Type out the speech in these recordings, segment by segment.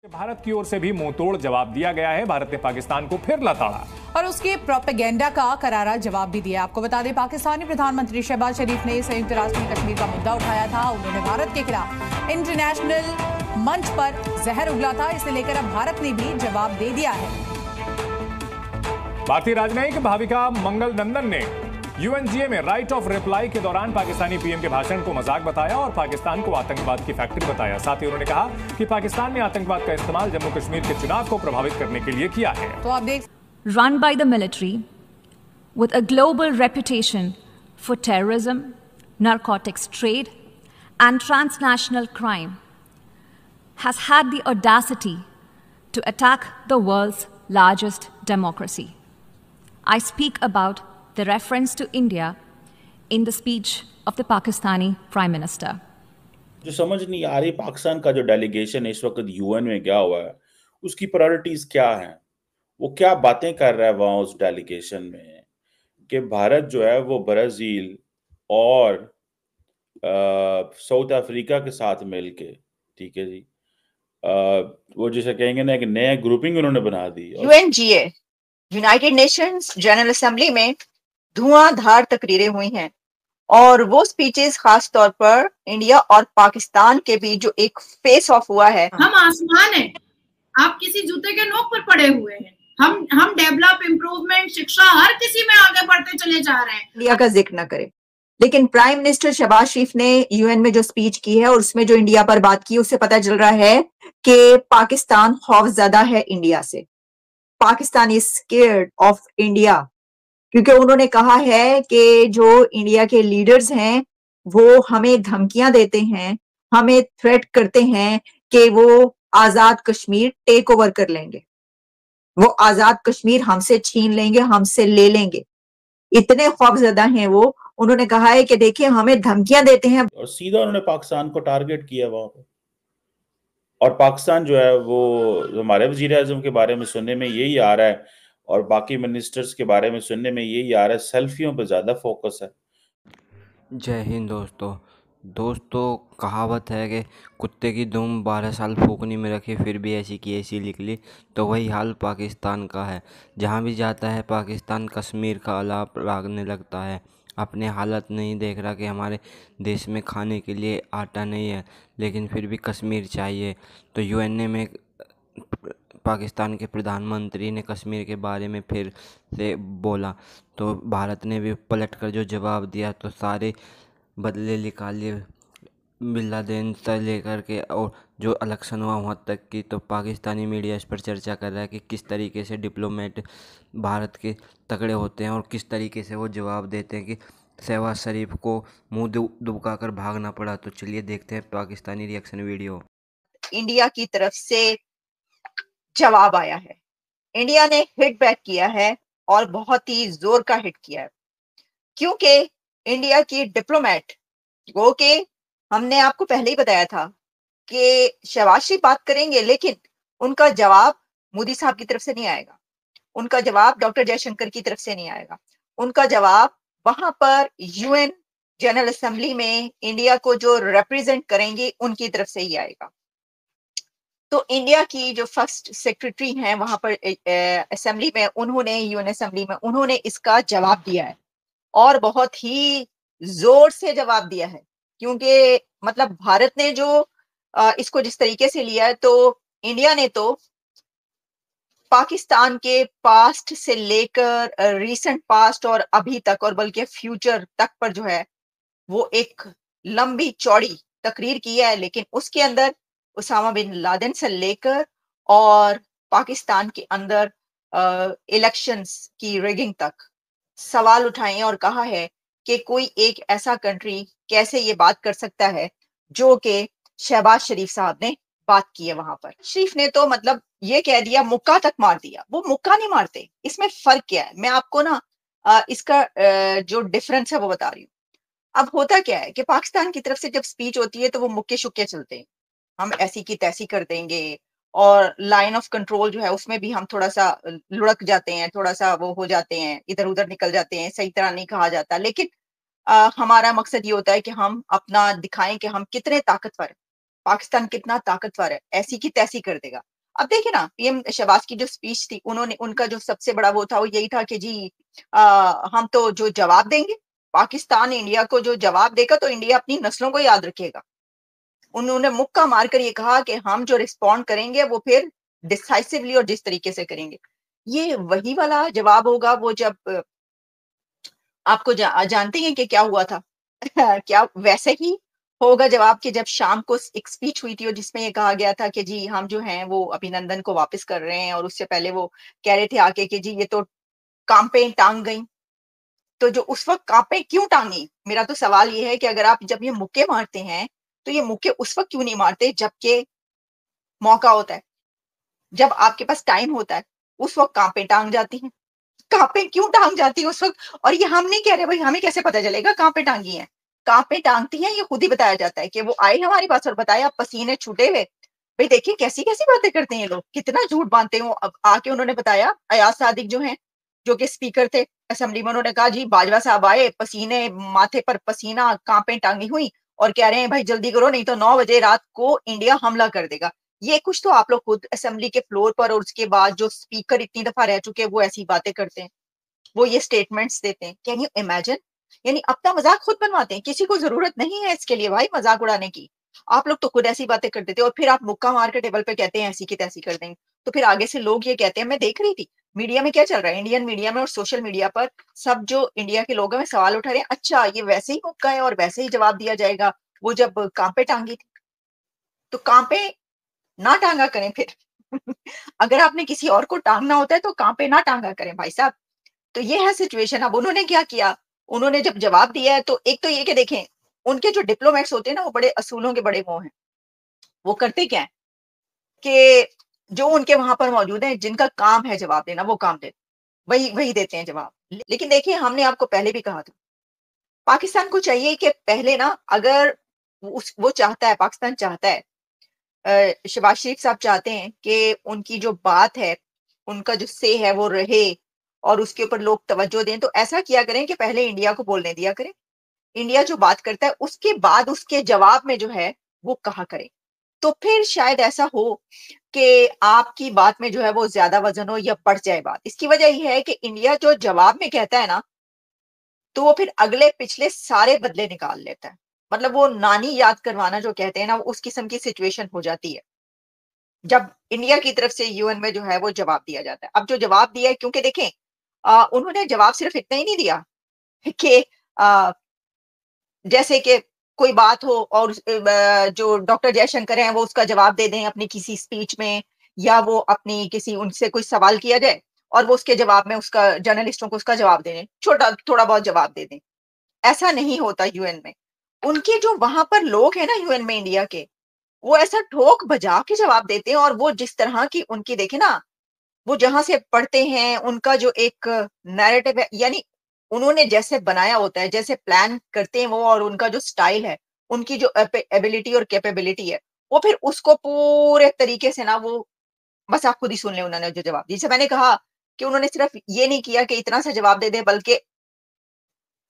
भारत की ओर से भी मुंहतोड़ जवाब दिया गया है। भारत ने पाकिस्तान को फिर लताड़ा और उसके प्रोपेगेंडा का करारा जवाब भी दिया। आपको बता दें, पाकिस्तानी प्रधानमंत्री शहबाज शरीफ ने संयुक्त राष्ट्र में कश्मीर का मुद्दा उठाया था। उन्होंने भारत के खिलाफ इंटरनेशनल मंच पर जहर उगला था। इसे लेकर अब भारत ने भी जवाब दे दिया है। भारतीय राजनयिक भाविका मंगल नंदन ने यूएनजीए में राइट ऑफ रिप्लाई के दौरान पाकिस्तानी पीएम के भाषण को मजाक बताया और पाकिस्तान को आतंकवाद की फैक्ट्री बताया। साथ ही उन्होंने कहा कि पाकिस्तान ने आतंकवाद का इस्तेमाल जम्मू कश्मीर के चुनाव को प्रभावित करने के लिए किया है। तो आप देख run by the military with a global reputation for terrorism, narcotics trade, and transnational crime, has had the audacity to attack the world's largest democracy. I speak about the reference to India in the speech of the Pakistani Prime Minister. जो समझ नहीं आ रही, पाकिस्तान का जो delegation इस वक्त UN में गया हुआ है, उसकी प्रायोरिटीज क्या हैं? वो क्या बातें कर रहा है वहां उस डेलीगेशन में कि भारत जो है वो ब्राजील और साउथ अफ्रीका के साथ मिलके, ठीक है जी, वो जिसे कहेंगे ना, एक नया ग्रुपिंग उन्होंने बना दी। UNGA United Nations General Assembly में धुआंधार तकरीरें हुई हैं और वो स्पीचेस खास तौर पर इंडिया और पाकिस्तान के बीच जो एक फेस ऑफ हुआ है। हम आसमान है, आप किसी जूते के नोक पर पड़े हुए हैं। हम डेवलप, इम्प्रूवमेंट, शिक्षा, हर किसी में आगे बढ़ते चले जा रहे हैं। इंडिया का जिक्र न करे, लेकिन प्राइम मिनिस्टर शहबाज शरीफ ने यूएन में जो स्पीच की है और उसमें जो इंडिया पर बात की, उससे पता चल रहा है कि पाकिस्तान खौफजदा है इंडिया से। Pakistan is scared of India, क्योंकि उन्होंने कहा है कि जो इंडिया के लीडर्स हैं वो हमें धमकियां देते हैं, हमें थ्रेट करते हैं कि वो आजाद कश्मीर टेक ओवर कर लेंगे, वो आजाद कश्मीर हमसे छीन लेंगे, हमसे ले लेंगे। इतने खौफजदा हैं वो। उन्होंने कहा है कि देखिए हमें धमकियां देते हैं और सीधा उन्होंने पाकिस्तान को टारगेट किया वहां पर। और पाकिस्तान जो है वो हमारे वजीर आजम के बारे में सुनने में यही आ रहा है और बाकी मिनिस्टर्स के बारे में सुनने में यही आ रहा है, सेल्फियों पर ज़्यादा फोकस है। जय हिंद दोस्तों, कहावत है कि कुत्ते की दुम 12 साल फूकनी में रखे फिर भी ऐसी की ऐसी निकली। तो वही हाल पाकिस्तान का है। जहाँ भी जाता है पाकिस्तान कश्मीर का आलाप लागने लगता है। अपने हालत नहीं देख रहा कि हमारे देश में खाने के लिए आटा नहीं है, लेकिन फिर भी कश्मीर चाहिए। तो यूएनए में पाकिस्तान के प्रधानमंत्री ने कश्मीर के बारे में फिर से बोला, तो भारत ने भी पलट कर जो जवाब दिया, तो सारे बदले निकाले बिन लादेन से लेकर के और जो इलेक्शन हुआ वहाँ तक की। तो पाकिस्तानी मीडिया इस पर चर्चा कर रहा है कि किस तरीके से डिप्लोमेट भारत के तगड़े होते हैं और किस तरीके से वो जवाब देते हैं कि शहबाज शरीफ को मुंह दुबका कर भागना पड़ा। तो चलिए देखते हैं पाकिस्तानी रिएक्शन वीडियो। इंडिया की तरफ से जवाब आया है, इंडिया ने हिट बैक किया है और बहुत ही जोर का हिट किया है, क्योंकि इंडिया की डिप्लोमेट वो के हमने आपको पहले ही बताया था कि शहबाज शरीफ बात करेंगे, लेकिन उनका जवाब मोदी साहब की तरफ से नहीं आएगा, उनका जवाब डॉक्टर जयशंकर की तरफ से नहीं आएगा, उनका जवाब वहां पर यूएन जनरल असेंबली में इंडिया को जो रिप्रेजेंट करेंगे उनकी तरफ से ही आएगा। तो इंडिया की जो फर्स्ट सेक्रेटरी हैं वहां पर असेंबली में, उन्होंने यूएन असेंबली में उन्होंने इसका जवाब दिया है और बहुत ही जोर से जवाब दिया है, क्योंकि मतलब भारत ने जो इसको जिस तरीके से लिया है, तो इंडिया ने तो पाकिस्तान के पास्ट से लेकर रीसेंट पास्ट और अभी तक और बल्कि फ्यूचर तक पर जो है वो एक लंबी चौड़ी तकरीर की है, लेकिन उसके अंदर उसामा बिन लादेन से लेकर और पाकिस्तान के अंदर इलेक्शंस की रिगिंग तक सवाल उठाए और कहा है कि कोई एक ऐसा कंट्री कैसे ये बात कर सकता है जो कि शहबाज शरीफ साहब ने बात की है वहां पर। शरीफ ने तो मतलब ये कह दिया, मुक्का तक मार दिया। वो मुक्का नहीं मारते, इसमें फर्क क्या है, मैं आपको ना इसका जो डिफरेंस है वो बता रही हूँ। अब होता क्या है कि पाकिस्तान की तरफ से जब स्पीच होती है तो वो मुक्के शुक्के चलते हैं, हम ऐसी की तैसी कर देंगे और लाइन ऑफ कंट्रोल जो है उसमें भी हम थोड़ा सा लुढ़क जाते हैं, थोड़ा सा वो हो जाते हैं, इधर उधर निकल जाते हैं, सही तरह नहीं कहा जाता। लेकिन हमारा मकसद ये होता है कि हम अपना दिखाएं कि हम कितने ताकतवर हैं, पाकिस्तान कितना ताकतवर है, ऐसी की तैसी कर देगा। अब देखिए ना, पीएम शहबाज की जो स्पीच थी, उनका जो सबसे बड़ा वो था, वो यही था कि जी हम तो जो जवाब देंगे, पाकिस्तान इंडिया को जो जवाब देगा तो इंडिया अपनी नस्लों को याद रखेगा। उन्होंने मुक्का मारकर ये कहा कि हम जो रिस्पॉन्ड करेंगे वो फिर डिसाइसिवली और जिस तरीके से करेंगे। ये वही वाला जवाब होगा वो जब आपको जानते हैं कि क्या हुआ था? क्या वैसे ही होगा जवाब कि जब शाम को एक स्पीच हुई थी और जिसमें ये कहा गया था कि जी हम जो हैं वो अभिनंदन को वापस कर रहे हैं, और उससे पहले वो कह रहे थे आके कि जी ये तो कांपे टांग गई। तो जो उस वक्त कांपे क्यों टांगी? मेरा तो सवाल ये है कि अगर आप जब ये मुक्के मारते हैं तो ये मुक्के उस वक्त क्यों नहीं मारते जबकि मौका होता है, जब आपके पास टाइम होता है, उस वक्त कांपे टांग जाती हैं। कांपे क्यों टांग जाती है उस वक्त? और ये हम नहीं कह रहे भाई, हमें कैसे पता चलेगा कांपे टांगी हैं? कांपे टांगती हैं ये खुद ही बताया जाता है कि वो आए हमारे पास और बताया पसीने छूटे हुए। भाई देखिए कैसी कैसी बातें करते हैं ये लोग, कितना झूठ बांधते हैं। अब आके उन्होंने बताया, अयाज सादिक जो हैं, जो कि स्पीकर थे असेंबली में, उन्होंने कहा जी बाजवा साहब आए, पसीने माथे पर पसीना, कांपे टांगी हुई और कह रहे हैं भाई जल्दी करो नहीं तो 9 बजे रात को इंडिया हमला कर देगा। ये कुछ तो आप लोग खुद असेंबली के फ्लोर पर और उसके बाद जो स्पीकर इतनी दफा रह चुके हैं वो ऐसी बातें करते हैं, वो ये स्टेटमेंट्स देते हैं। Can you imagine? यानी अपना मजाक खुद बनवाते हैं, किसी को जरूरत नहीं है इसके लिए भाई मजाक उड़ाने की। आप लोग तो खुद ऐसी बातें कर देते हो और फिर आप मुक्का मार के टेबल पे कहते हैं ऐसी की तैसी कर देंगे। तो फिर आगे से लोग ये कहते हैं, मैं देख रही थी मीडिया में क्या चल रहा है, इंडियन मीडिया में और सोशल मीडिया पर सब जो इंडिया के लोग हैं सवाल उठा रहे हैं, अच्छा ये वैसे ही मुक्का है और वैसे ही जवाब दिया जाएगा, वो जब कांपे टांगी थी। तो कांपे ना टांगा करें फिर। अगर आपने किसी और को टांगना होता है तो कांपे ना टांगा करें भाई साहब। तो ये है सिचुएशन। अब उन्होंने क्या किया, उन्होंने जब जवाब दिया है तो एक तो ये कि देखें उनके जो डिप्लोमेट्स होते हैं ना वो बड़े असूलों के बड़े वो हैं। वो करते क्या है कि जो उनके वहां पर मौजूद हैं, जिनका काम है जवाब देना, वो काम देते, वही वही देते हैं जवाब। लेकिन देखिए हमने आपको पहले भी कहा था, पाकिस्तान को चाहिए कि पहले ना, अगर वो चाहता है, पाकिस्तान चाहता है, शहबाज शरीफ साहब चाहते हैं कि उनकी जो बात है, उनका जो से है वो रहे और उसके ऊपर लोग तवज्जो दें, तो ऐसा किया करें कि पहले इंडिया को बोलने दिया करें। इंडिया जो बात करता है उसके बाद उसके जवाब में जो है वो कहा करें। तो फिर शायद ऐसा हो कि आपकी बात में जो है वो ज्यादा वजन हो या बढ़ जाए बात। इसकी वजह यह है कि इंडिया जो जवाब में कहता है ना, तो वो फिर अगले पिछले सारे बदले निकाल लेता है। मतलब वो नानी याद करवाना जो कहते हैं ना, वो उस किस्म की सिचुएशन हो जाती है जब इंडिया की तरफ से यूएन में जो है वो जवाब दिया जाता है। अब जो जवाब दिया है, क्योंकि देखें उन्होंने जवाब सिर्फ इतना ही नहीं दिया कि जैसे कि कोई बात हो और जो डॉक्टर जयशंकर हैं वो उसका जवाब दे दें अपनी किसी स्पीच में, या वो अपनी किसी उनसे कोई सवाल किया जाए और वो उसके जवाब में उसका जर्नलिस्टों को उसका जवाब दे दें, छोटा थोड़ा बहुत जवाब दे दें। ऐसा नहीं होता यूएन में। उनके जो वहां पर लोग हैं ना यूएन में इंडिया के, वो ऐसा ठोक बजा के जवाब देते हैं। और वो जिस तरह की उनकी देखे ना, वो जहां से पढ़ते हैं, उनका जो एक नैरेटिव है, यानी उन्होंने जैसे बनाया होता है, जैसे प्लान करते हैं वो, और उनका जो स्टाइल है, उनकी जो एबिलिटी और कैपेबिलिटी है, वो फिर उसको पूरे तरीके से ना, वो बस आप खुद ही सुन लें उन्होंने जो जवाब दिया। जैसे मैंने कहा कि उन्होंने सिर्फ ये नहीं किया कि इतना सा जवाब दे दे, बल्कि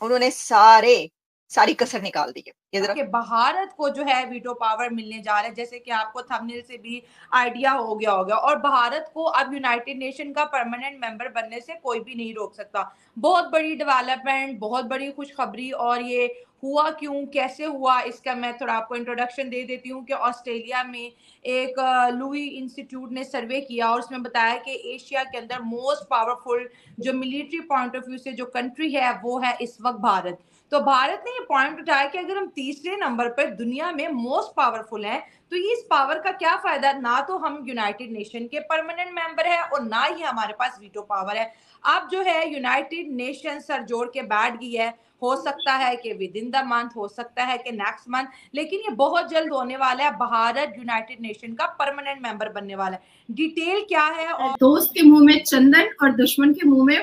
उन्होंने सारी कसर निकाल दी है। ये जरा कि भारत को जो है वीटो पावर मिलने जा रहा है, जैसे कि आपको थंबनेल से भी आइडिया हो गया होगा, और भारत को अब यूनाइटेड नेशन का परमानेंट मेंबर बनने से कोई भी नहीं रोक सकता। बहुत बड़ी डेवलपमेंट, बहुत बड़ी खुशखबरी। और ये हुआ क्यों, कैसे हुआ, इसका मैं थोड़ा आपको इंट्रोडक्शन दे देती हूँ कि ऑस्ट्रेलिया में एक लुई इंस्टीट्यूट ने सर्वे किया और उसमें बताया कि एशिया के अंदर मोस्ट पावरफुल जो मिलिट्री पॉइंट ऑफ व्यू से जो कंट्री है वो है इस वक्त भारत। तो भारत ने ये पॉइंट उठाया कि अगर हम तीसरे नंबर पर दुनिया में मोस्ट पावरफुल हैं, तो ये इस पावर का क्या फायदा, ना तो हम यूनाइटेड नेशन के परमानेंट मेंबर है और ना ही हमारे पास वीटो पावर है। अब जो है यूनाइटेड नेशन सर जोड़ के बैठ गई है। हो सकता है कि विद इन द मंथ, हो सकता है कि नेक्स्ट मंथ, लेकिन ये बहुत जल्द होने वाला है। भारत यूनाइटेड नेशन का परमानेंट मेंबर बनने वाला है। डिटेल क्या है? और दोस्त के मुंह में चंदन और दुश्मन के मुंह में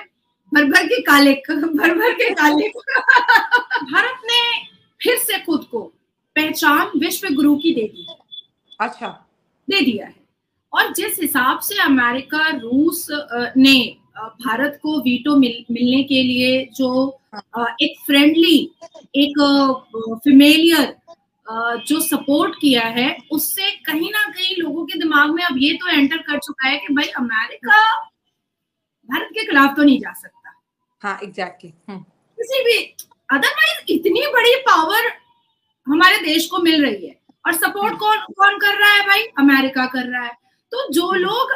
भर भर के काले भारत ने फिर से खुद को पहचान विश्व गुरु की दे दी। अच्छा, दे दिया है। और जिस हिसाब से अमेरिका, रूस ने भारत को वीटो मिलने के लिए जो एक फ्रेंडली, एक फेमिलियर जो सपोर्ट किया है उससे कहीं ना कहीं लोगों के दिमाग में अब ये तो एंटर कर चुका है कि भाई अमेरिका भारत के खिलाफ तो नहीं जा सकता। हाँ एग्जैक्टली। किसी भी अदरवाइज इतनी बड़ी पावर हमारे देश को मिल रही है और सपोर्ट कौन कर रहा है भाई? अमेरिका कर रहा है। तो जो लोग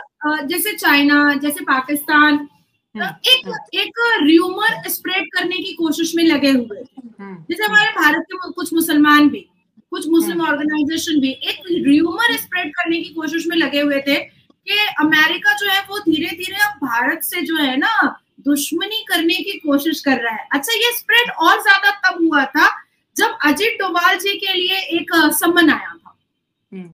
जैसे चाइना, जैसे पाकिस्तान एक र्यूमर स्प्रेड करने की कोशिश में लगे हुए थे, जैसे हमारे भारत के कुछ मुसलमान भी, कुछ मुस्लिम ऑर्गेनाइजेशन भी एक र्यूमर स्प्रेड करने की कोशिश में लगे हुए थे कि अमेरिका जो है वो धीरे धीरे अब भारत से जो है ना दुश्मनी करने की कोशिश कर रहा है। अच्छा, ये स्प्रेड और ज्यादा तब हुआ था जब अजित डोभाल जी के लिए एक सम्मन आया